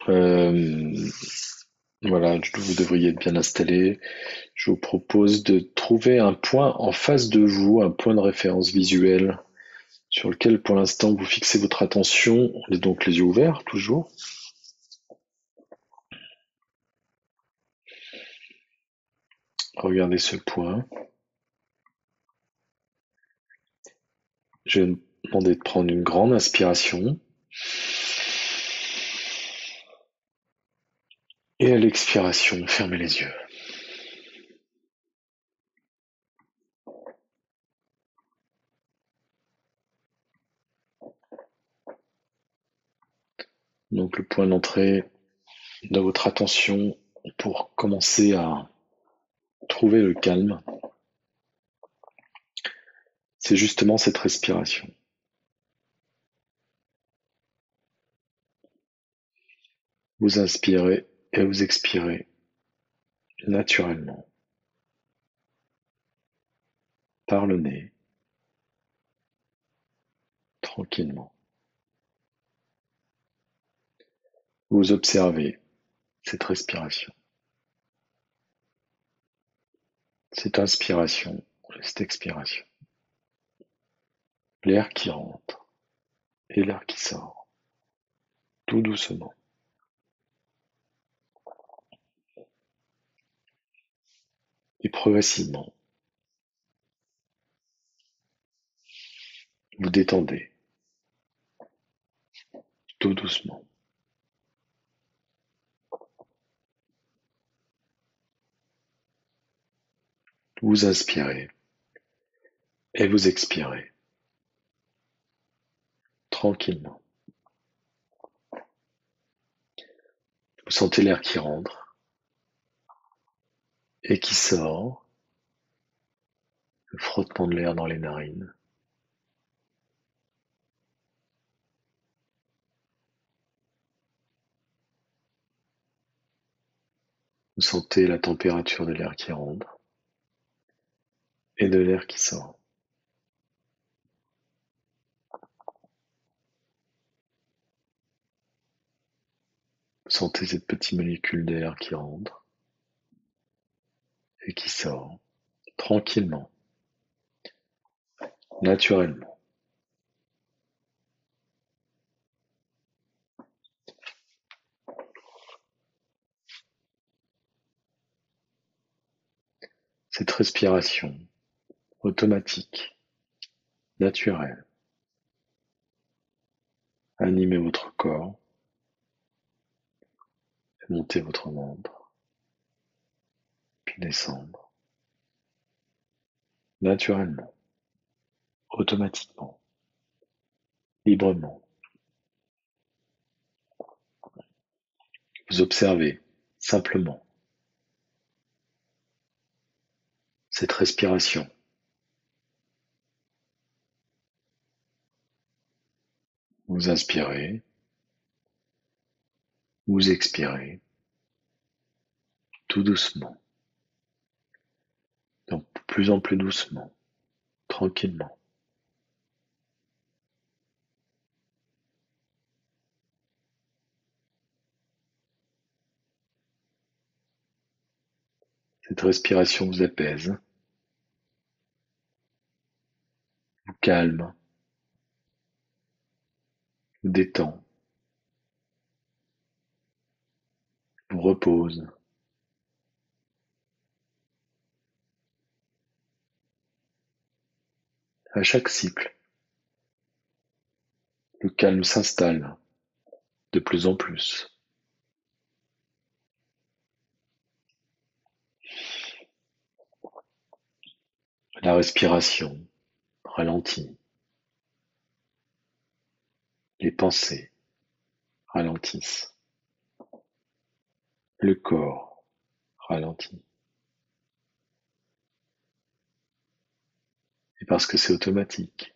Euh, voilà, vous devriez être bien installé. Je vous propose de trouver un point en face de vous, un point de référence visuel sur lequel pour l'instant vous fixez votre attention, donc les yeux ouverts toujours. Regardez ce point. Je vais vous demander de prendre une grande inspiration. Et à l'expiration, fermez les yeux. Donc le point d'entrée de votre attention pour commencer à trouver le calme, c'est justement cette respiration. Vous inspirez et vous expirez naturellement par le nez, tranquillement. Vous observez cette respiration, cette inspiration, cette expiration. L'air qui rentre et l'air qui sort, tout doucement. Et progressivement, vous détendez, tout doucement. Vous inspirez et vous expirez tranquillement. Vous sentez l'air qui rentre et qui sort, le frottement de l'air dans les narines. Vous sentez la température de l'air qui rentre et de l'air qui sort. Vous sentez cette petite molécule d'air qui rentre et qui sort tranquillement, naturellement. Cette respiration automatique, naturelle, animez votre corps, montez votre ventre, puis descendre, naturellement, automatiquement, librement. Vous observez simplement cette respiration. Vous inspirez, vous expirez, tout doucement, donc de plus en plus doucement, tranquillement. Cette respiration vous apaise, vous calme, vous détend, vous repose. À chaque cycle, le calme s'installe de plus en plus. La respiration ralentit, les pensées ralentissent, le corps ralentit. Et parce que c'est automatique,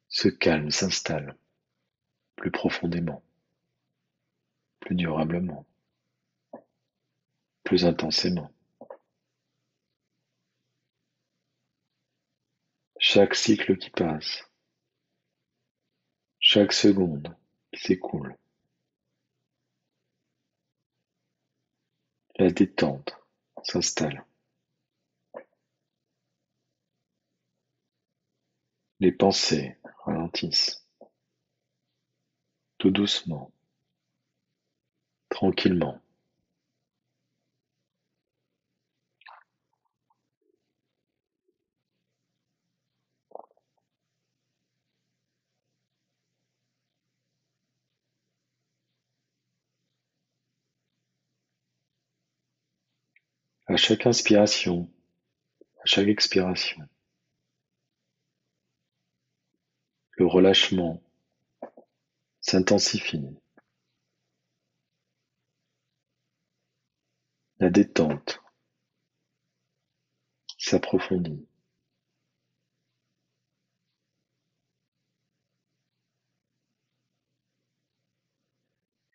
ce calme s'installe plus profondément, plus durablement, plus intensément. Chaque cycle qui passe chaque seconde qui s'écoule. La détente s'installe. Les pensées ralentissent, tout doucement, tranquillement. À chaque inspiration, à chaque expiration, le relâchement s'intensifie, la détente s'approfondit.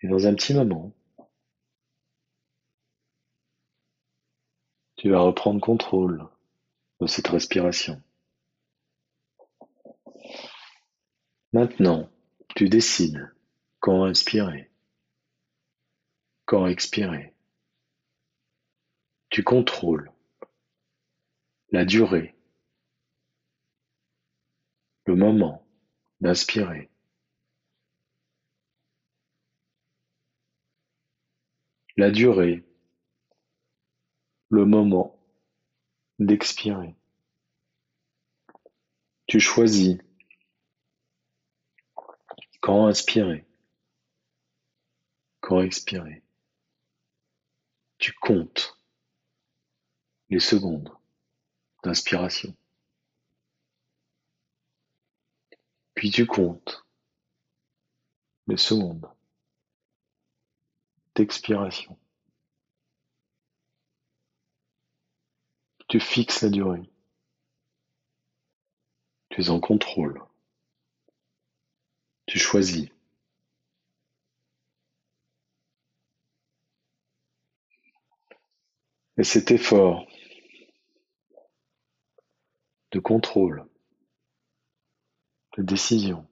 Et dans un petit moment, tu vas reprendre contrôle de cette respiration. Maintenant, tu décides quand inspirer, quand expirer. Tu contrôles la durée, le moment d'inspirer, la durée, le moment d'expirer. Tu choisis quand inspirer, quand expirer. Tu comptes les secondes d'inspiration. Puis tu comptes les secondes d'expiration. Tu fixes la durée. Tu es en contrôle. Tu choisis. Et cet effort de contrôle, de décision,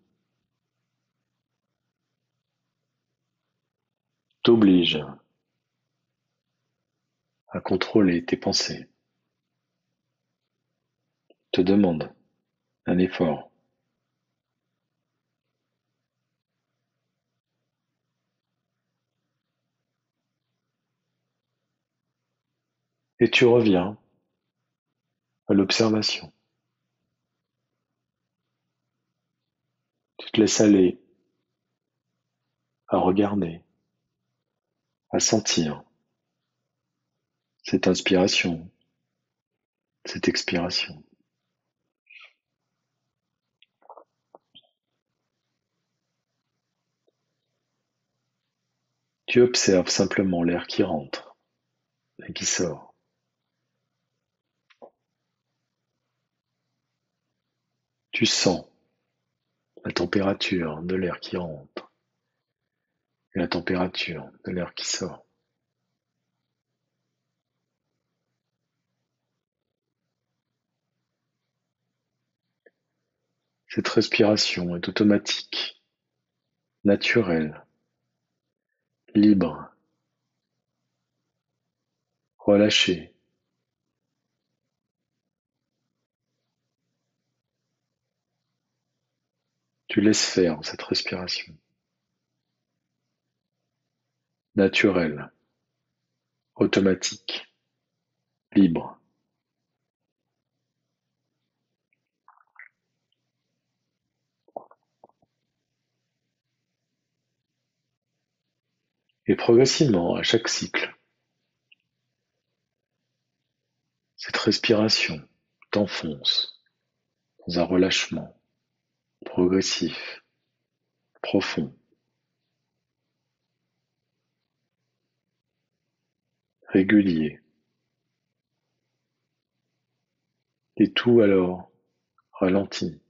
t'oblige à contrôler tes pensées, te demande un effort. Et tu reviens à l'observation. Tu te laisses aller à regarder, à sentir cette inspiration, cette expiration. Tu observes simplement l'air qui rentre et qui sort. Tu sens la température de l'air qui rentre et la température de l'air qui sort. Cette respiration est automatique, naturelle, libre, relâchée. Tu laisses faire cette respiration, naturelle, automatique, libre. Et progressivement, à chaque cycle, cette respiration t'enfonce dans un relâchement progressif, profond, régulier. Et tout alors ralentit,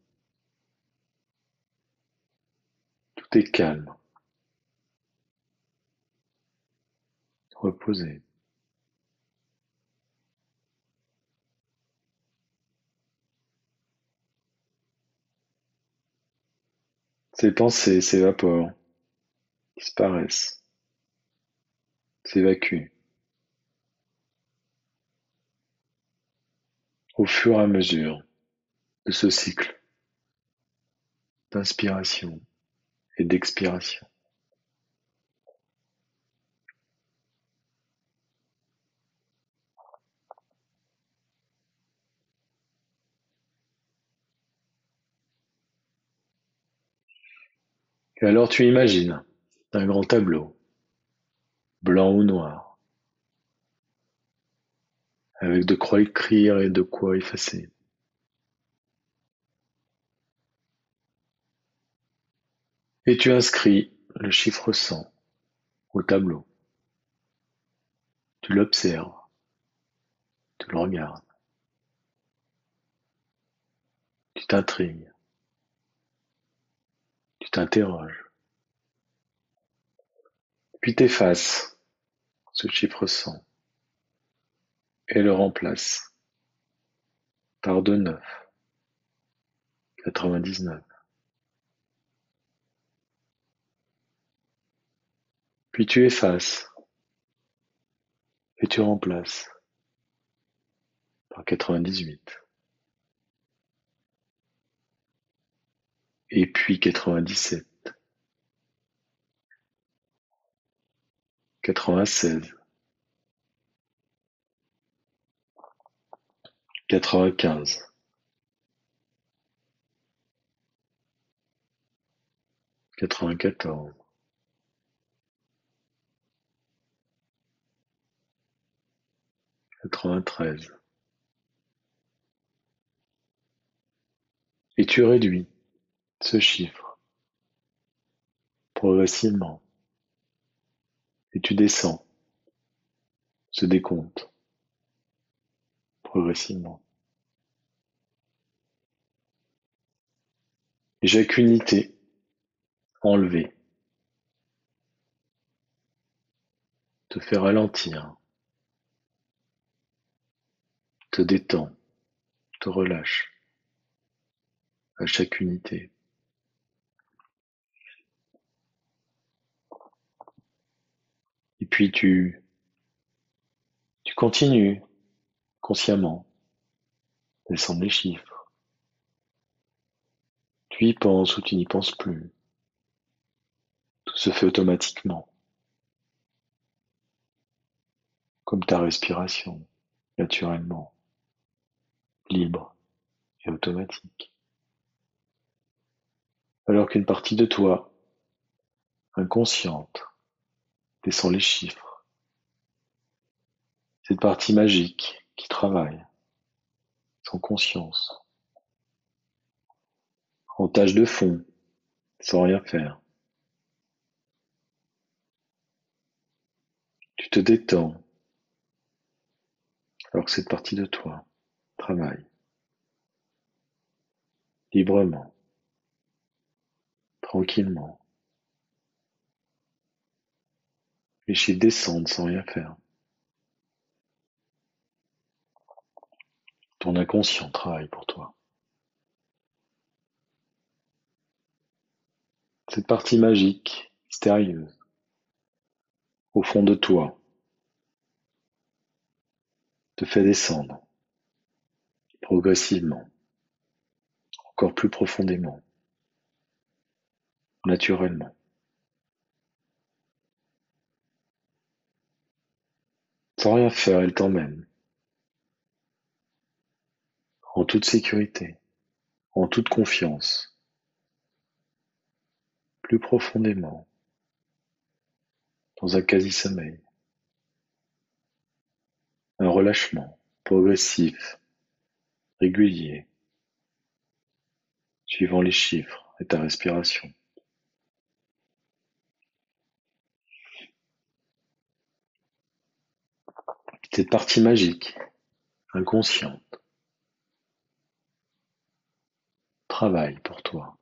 tout est calme, reposé. Tes pensées s'évaporent, disparaissent, s'évacuent au fur et à mesure de ce cycle d'inspiration et d'expiration. Et alors tu imagines un grand tableau, blanc ou noir, avec de quoi écrire et de quoi effacer. Et tu inscris le chiffre 100 au tableau. Tu l'observes, tu le regardes, tu t'intrigues, tu t'interroges. Puis t'effaces ce chiffre 100 et le remplaces par de 9, 99. Puis tu effaces et tu remplaces par 98. Et puis 97, 96, 95, 94, 93. Et tu réduis ce chiffre progressivement et tu descends ce décompte progressivement. Et chaque unité enlevée te fait ralentir, te détend, te relâche à chaque unité. Et puis tu continues consciemment à descendre les chiffres. Tu y penses ou tu n'y penses plus. Tout se fait automatiquement, comme ta respiration, naturellement, libre et automatique. Alors qu'une partie de toi, inconsciente, descend les chiffres. Cette partie magique qui travaille, sans conscience, en tâche de fond, sans rien faire. Tu te détends, alors que cette partie de toi travaille librement, tranquillement. Les chiffres descendent sans rien faire. Ton inconscient travaille pour toi. Cette partie magique, mystérieuse, au fond de toi, te fait descendre progressivement, encore plus profondément, naturellement. Sans rien faire, elle t'emmène, en toute sécurité, en toute confiance, plus profondément, dans un quasi-sommeil, un relâchement progressif, régulier, suivant les chiffres et ta respiration. Cette partie magique, inconsciente, travaille pour toi.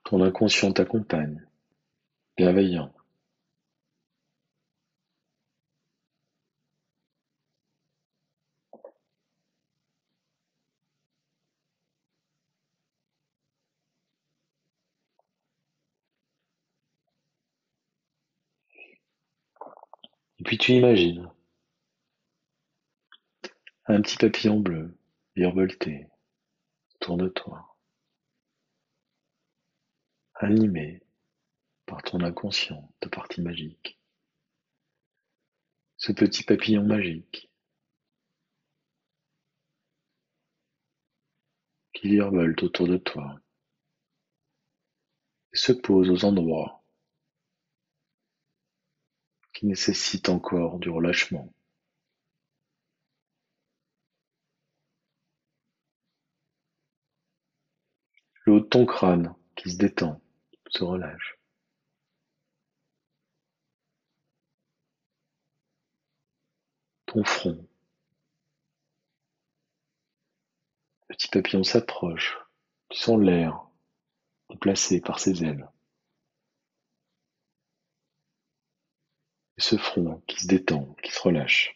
Ton inconscient t'accompagne, bienveillant, puis tu imagines un petit papillon bleu virevolté autour de toi, animé par ton inconscient, ta partie magique. Ce petit papillon magique qui virevolte autour de toi et se pose aux endroits qui nécessitent encore du relâchement. Le haut de ton crâne qui se détend, se relâche. Ton front. Le petit papillon s'approche. Tu sens l'air déplacé par ses ailes. Et ce front qui se détend, qui se relâche.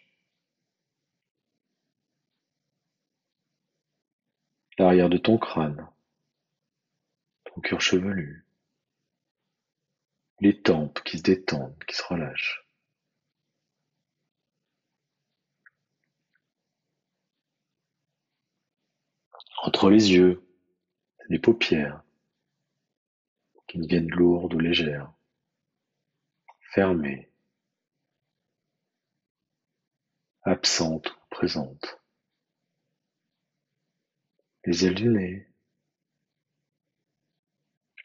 L'arrière de ton crâne, ton cuir chevelu. Les tempes qui se détendent, qui se relâchent. Entre les yeux, les paupières qui deviennent lourdes ou légères, fermées, absentes ou présentes. Les ailes du nez,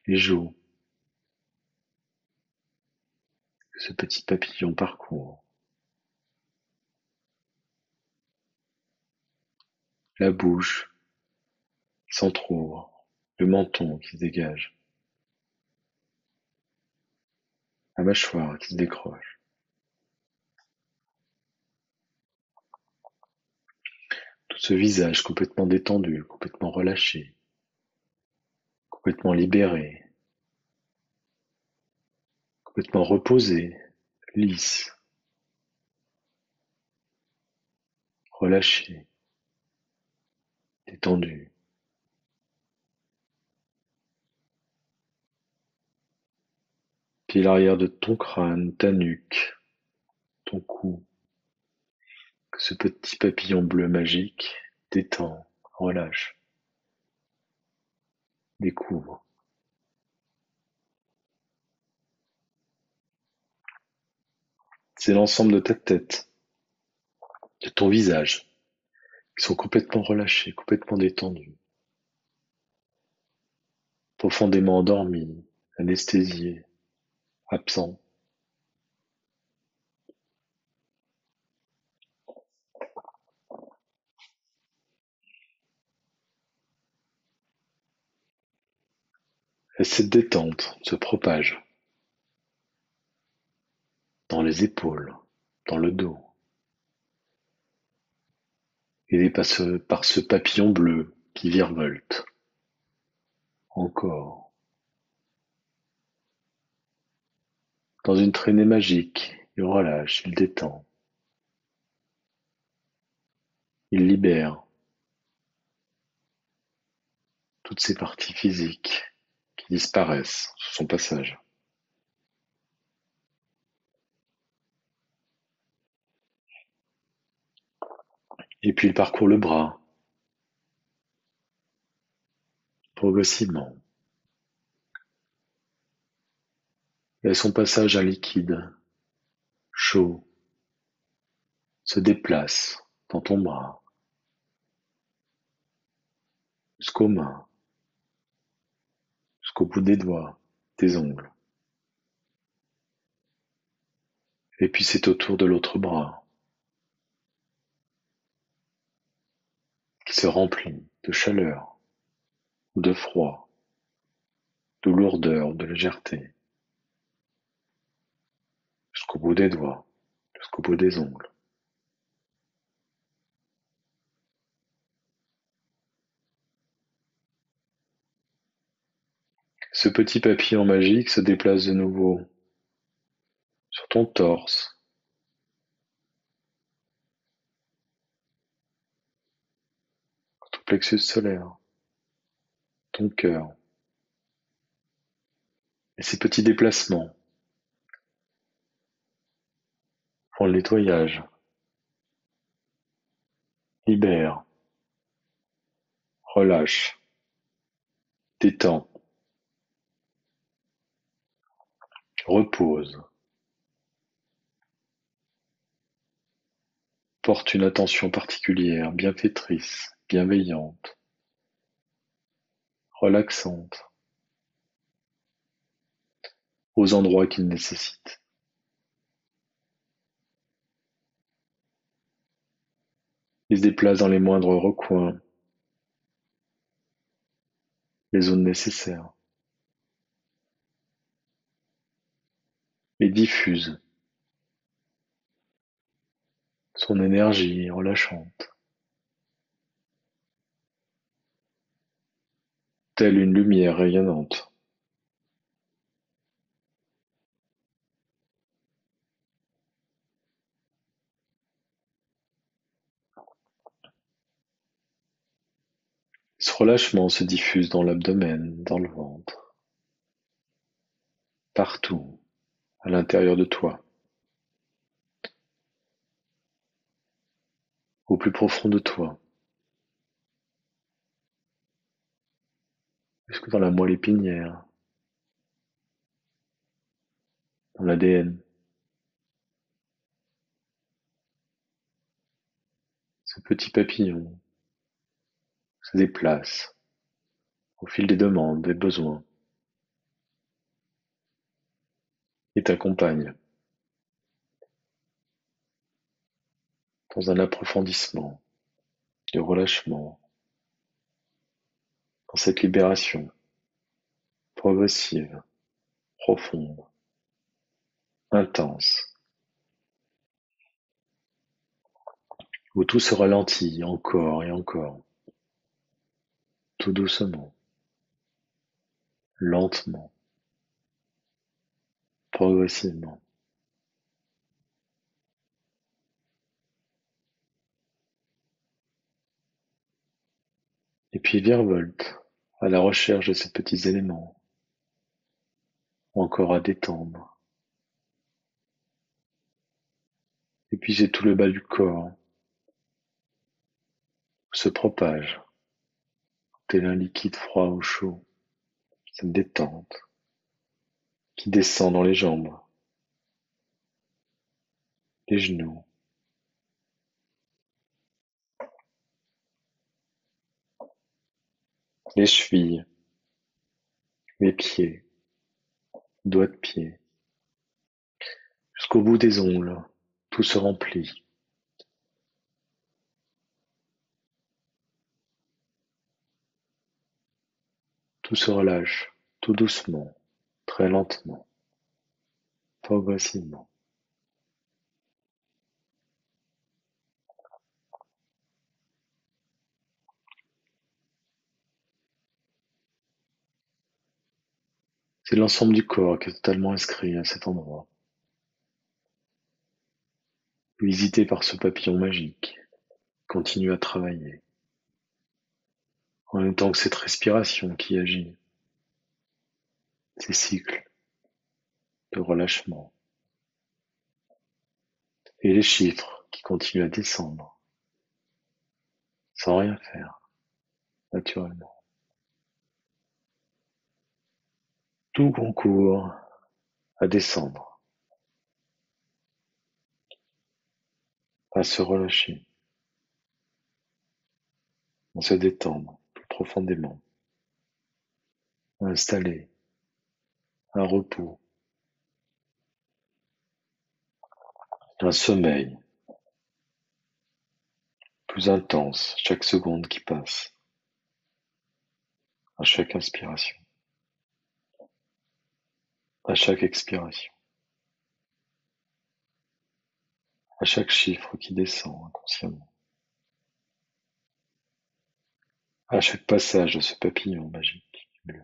les joues, que ce petit papillon parcourt. La bouche qui s'entrouvre, le menton qui se dégage, la mâchoire qui se décroche. Tout ce visage complètement détendu, complètement relâché, complètement libéré, complètement reposé, lisse, relâché, détendu. Puis l'arrière de ton crâne, ta nuque, ton cou, que ce petit papillon bleu magique détend, relâche, découvre. C'est l'ensemble de ta tête, de ton visage, qui sont complètement relâchés, complètement détendus, profondément endormis, anesthésiés, absents. Et cette détente se propage dans les épaules, dans le dos, aidé par ce papillon bleu qui virevolte. Encore. Dans une traînée magique, il relâche, il détend, il libère toutes ces parties physiques qui disparaissent sous son passage. Et puis il parcourt le bras, progressivement. Et à son passage, un liquide chaud se déplace dans ton bras, jusqu'aux mains, jusqu'au bout des doigts, tes ongles. Et puis c'est au tour de l'autre bras, qui se remplit de chaleur ou de froid, de lourdeur, de légèreté, jusqu'au bout des doigts, jusqu'au bout des ongles. Ce petit papillon magique se déplace de nouveau sur ton torse, ton plexus solaire, ton cœur. Et ces petits déplacements font le nettoyage, libèrent, relâchent, détend, repose, porte une attention particulière, bienfaitrice, bienveillante, relaxante, aux endroits qu'il nécessite. Il se déplace dans les moindres recoins, les zones nécessaires, et diffuse son énergie relâchante, telle une lumière rayonnante. Ce relâchement se diffuse dans l'abdomen, dans le ventre, partout, à l'intérieur de toi, au plus profond de toi, jusque dans la moelle épinière, dans l'ADN. Ce petit papillon se déplace au fil des demandes, des besoins, et t'accompagne dans un approfondissement, de relâchement, dans cette libération progressive, profonde, intense, où tout se ralentit encore et encore, tout doucement, lentement, progressivement. Et puis virevolte à la recherche de ces petits éléments, encore à détendre. Et puis c'est tout le bas du corps, se propage, tel un liquide froid ou chaud, cette détente qui descend dans les jambes, les genoux, les chevilles, les pieds, doigts de pied, jusqu'au bout des ongles, tout se remplit, tout se relâche, tout doucement, très lentement, progressivement. C'est l'ensemble du corps qui est totalement inscrit à cet endroit, visité par ce papillon magique, continue à travailler, en même temps que cette respiration qui agit, ces cycles de relâchement, et les chiffres qui continuent à descendre, sans rien faire, naturellement. Tout concourt à descendre, à se relâcher, à se détendre plus profondément, à installer un repos, un sommeil plus intense chaque seconde qui passe, à chaque inspiration, à chaque expiration, à chaque chiffre qui descend inconsciemment, à chaque passage de ce papillon magique bleu.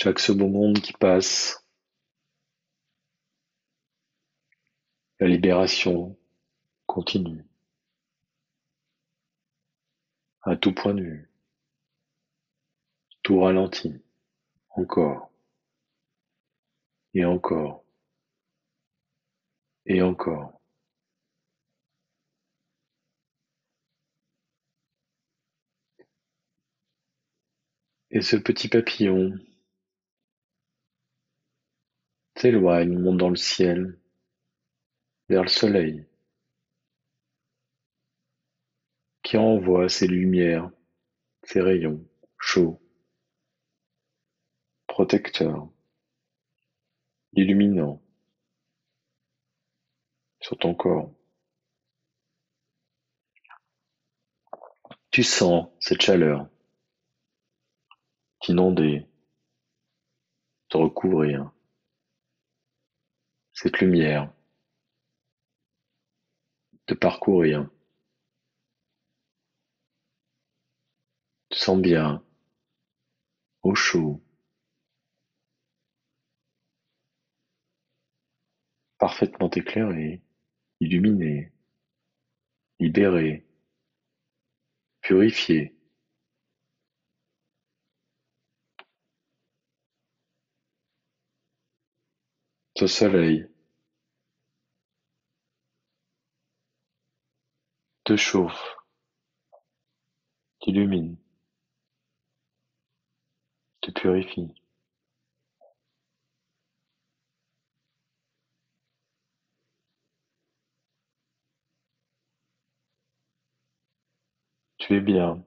Chaque seconde qui passe La libération continue, à tout point de vue, tout ralenti, encore, et encore, et encore. Et ce petit papillon s'éloigne, monte dans le ciel, vers le soleil, qui envoie ses lumières, ses rayons chauds, protecteurs, illuminants sur ton corps. Tu sens cette chaleur t'inonder, te recouvrir, cette lumière te parcourir. Tu sens bien, au chaud, parfaitement éclairé, illuminé, libéré, purifié. Ce soleil te chauffe, t'illumine, te purifie. Tu es bien,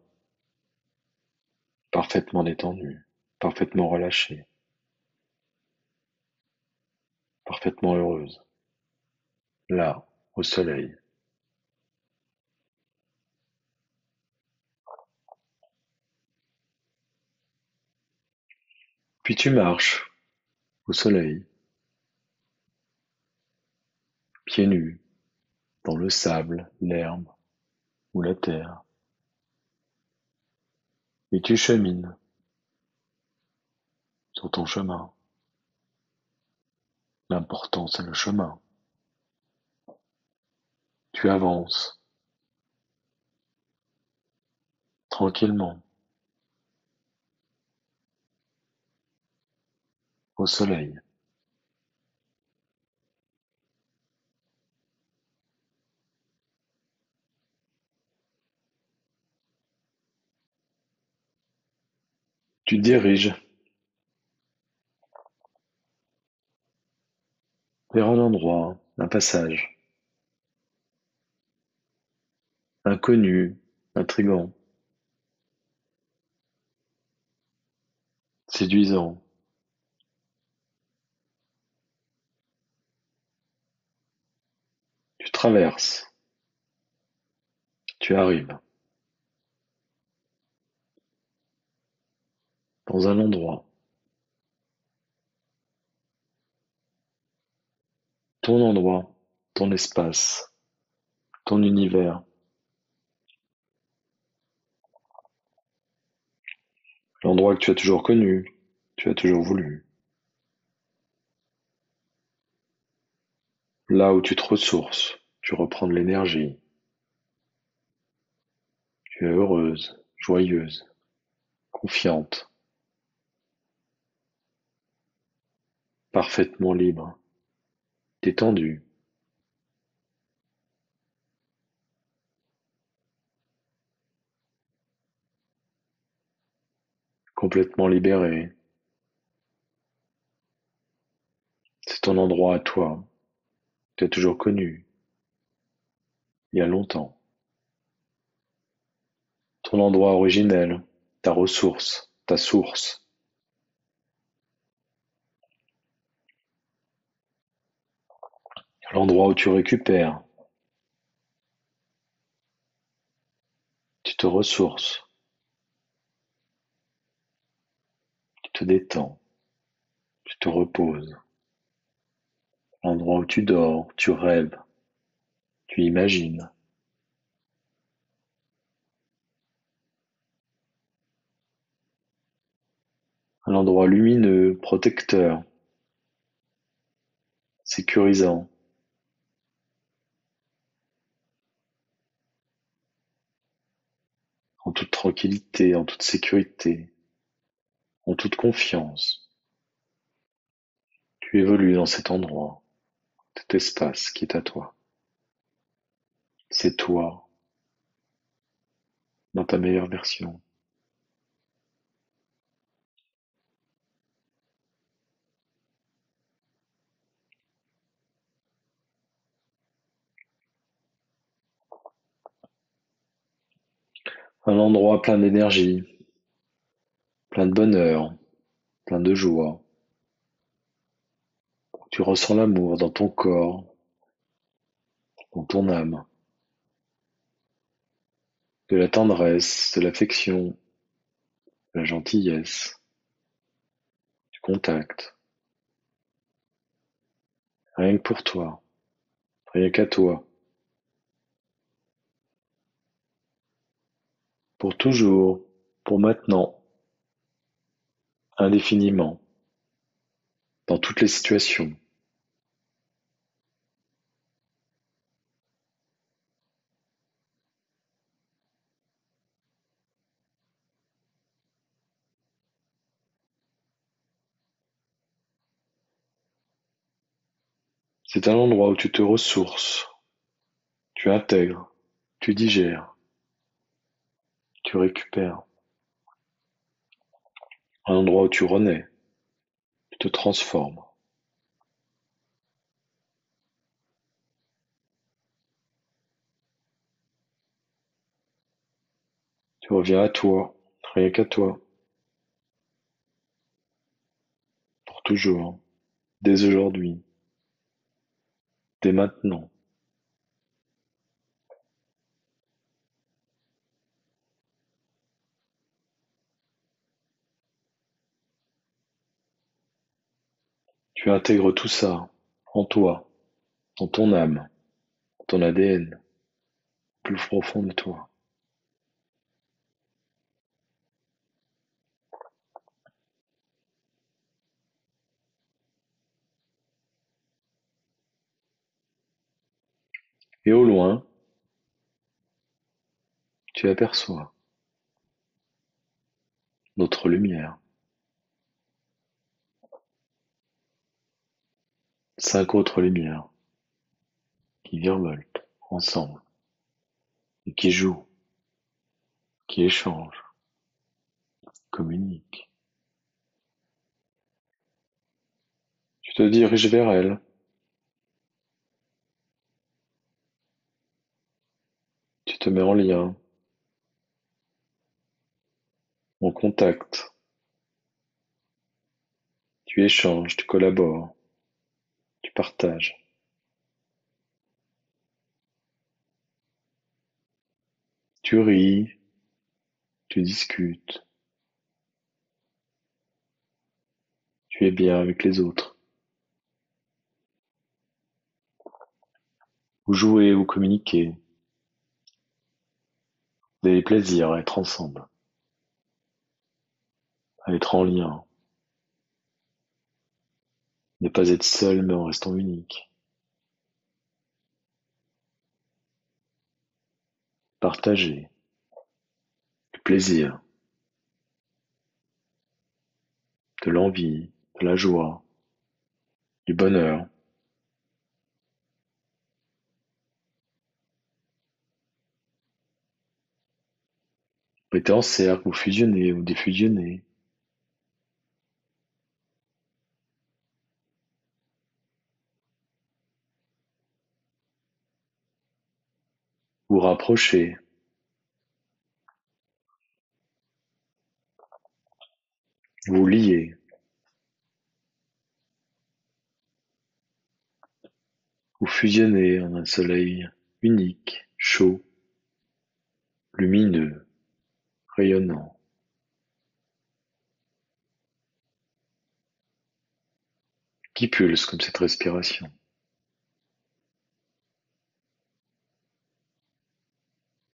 parfaitement détendu, parfaitement relâché, parfaitement heureuse, là, au soleil. Puis tu marches, au soleil, pieds nus, dans le sable, l'herbe ou la terre, et tu chemines sur ton chemin. L'important, c'est le chemin. Tu avances, tranquillement, au soleil. Tu te diriges vers un endroit, un passage, inconnu, intrigant, séduisant. Tu traverses, tu arrives dans un endroit, ton endroit, ton espace, ton univers, l'endroit que tu as toujours connu, tu as toujours voulu, là où tu te ressources, tu reprends de l'énergie, tu es heureuse, joyeuse, confiante, parfaitement libre, détendue, complètement libérée. C'est ton endroit à toi, que tu as toujours connu, il y a longtemps. Ton endroit originel, ta ressource, ta source, l'endroit où tu récupères, tu te ressources, tu te détends, tu te reposes, l'endroit où tu dors, tu rêves, tu imagines, un endroit lumineux, protecteur, sécurisant, en toute tranquillité, en toute sécurité, en toute confiance. Tu évolues dans cet endroit, cet espace qui est à toi. C'est toi, dans ta meilleure version. Un endroit plein d'énergie, plein de bonheur, plein de joie. Tu ressens l'amour dans ton corps, dans ton âme, de la tendresse, de l'affection, de la gentillesse, du contact. Rien que pour toi, rien qu'à toi, pour toujours, pour maintenant, indéfiniment, dans toutes les situations. C'est un endroit où tu te ressources, tu intègres, tu digères, tu récupères. Un endroit où tu renais, tu te transformes. Tu reviens à toi, rien qu'à toi, pour toujours, dès aujourd'hui, dès maintenant. Tu intègres tout ça en toi, dans ton âme, ton ADN, plus profond de toi. Et au loin, tu aperçois notre lumière. 5 autres lumières qui virevoltent ensemble et qui jouent, qui échangent, communiquent. Tu te diriges vers elles, tu te mets en lien, en contact, tu échanges, tu collabores, tu partages, tu ris, tu discutes, tu es bien avec les autres. Vous jouez ou communiquez, vous avez plaisir à être ensemble, à être en lien, ne pas être seul mais en restant unique. Partager, du plaisir, de l'envie, de la joie, du bonheur. Mettez en cercle ou fusionnez ou défusionnez. Vous rapprochez, vous liez, vous fusionnez en un soleil unique, chaud, lumineux, rayonnant, qui pulse comme cette respiration.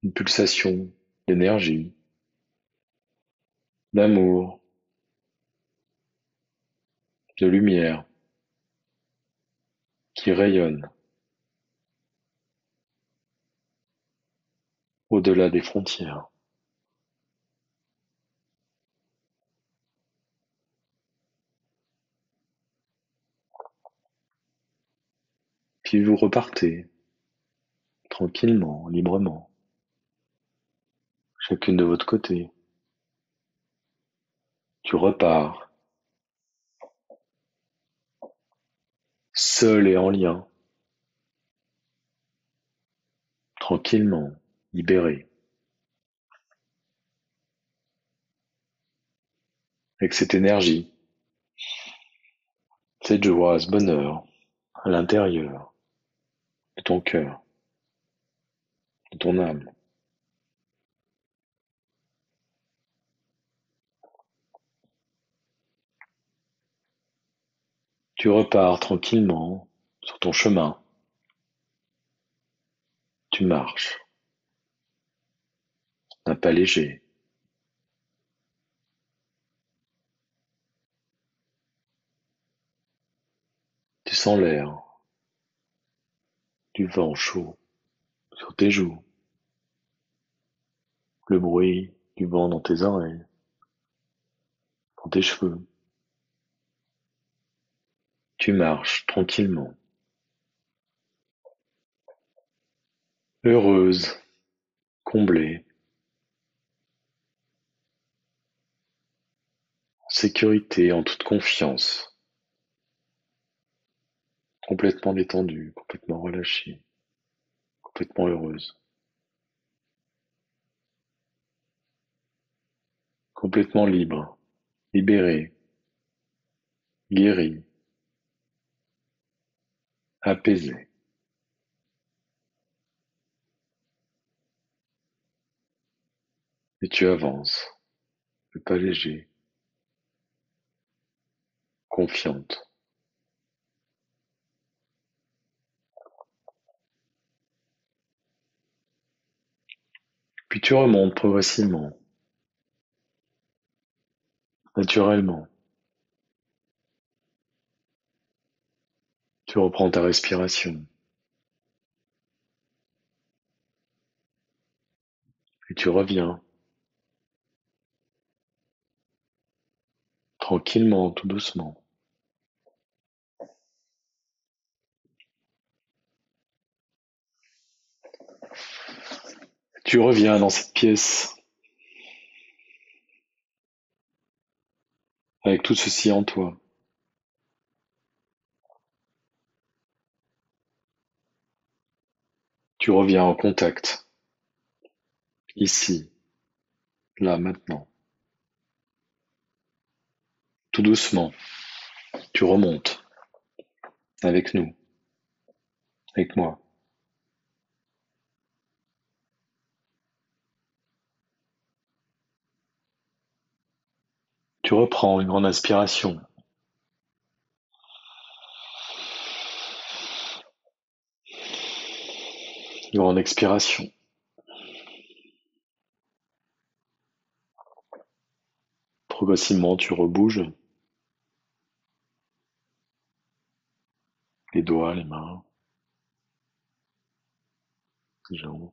Une pulsation d'énergie, d'amour, de lumière qui rayonne au-delà des frontières. Puis vous repartez, tranquillement, librement, chacune de votre côté. Tu repars, seul et en lien, tranquillement, libéré, avec cette énergie, cette joie, ce bonheur, à l'intérieur de ton cœur, de ton âme. Tu repars tranquillement sur ton chemin. Tu marches, d'un pas léger. Tu sens l'air, du vent chaud sur tes joues, le bruit du vent dans tes oreilles, dans tes cheveux. Tu marches tranquillement, heureuse, comblée, en sécurité, en toute confiance, complètement détendue, complètement relâchée, complètement heureuse, complètement libre, libérée, guérie, apaisée. Et tu avances, le pas léger, confiante. Puis tu remontes progressivement, naturellement. Tu reprends ta respiration et tu reviens tranquillement, tout doucement. Tu reviens dans cette pièce avec tout ceci en toi. Tu reviens en contact, ici, là, maintenant. Tout doucement, tu remontes avec nous, avec moi. Tu reprends une grande inspiration, une grande expiration. Progressivement, tu rebouges les doigts, les mains, les jambes.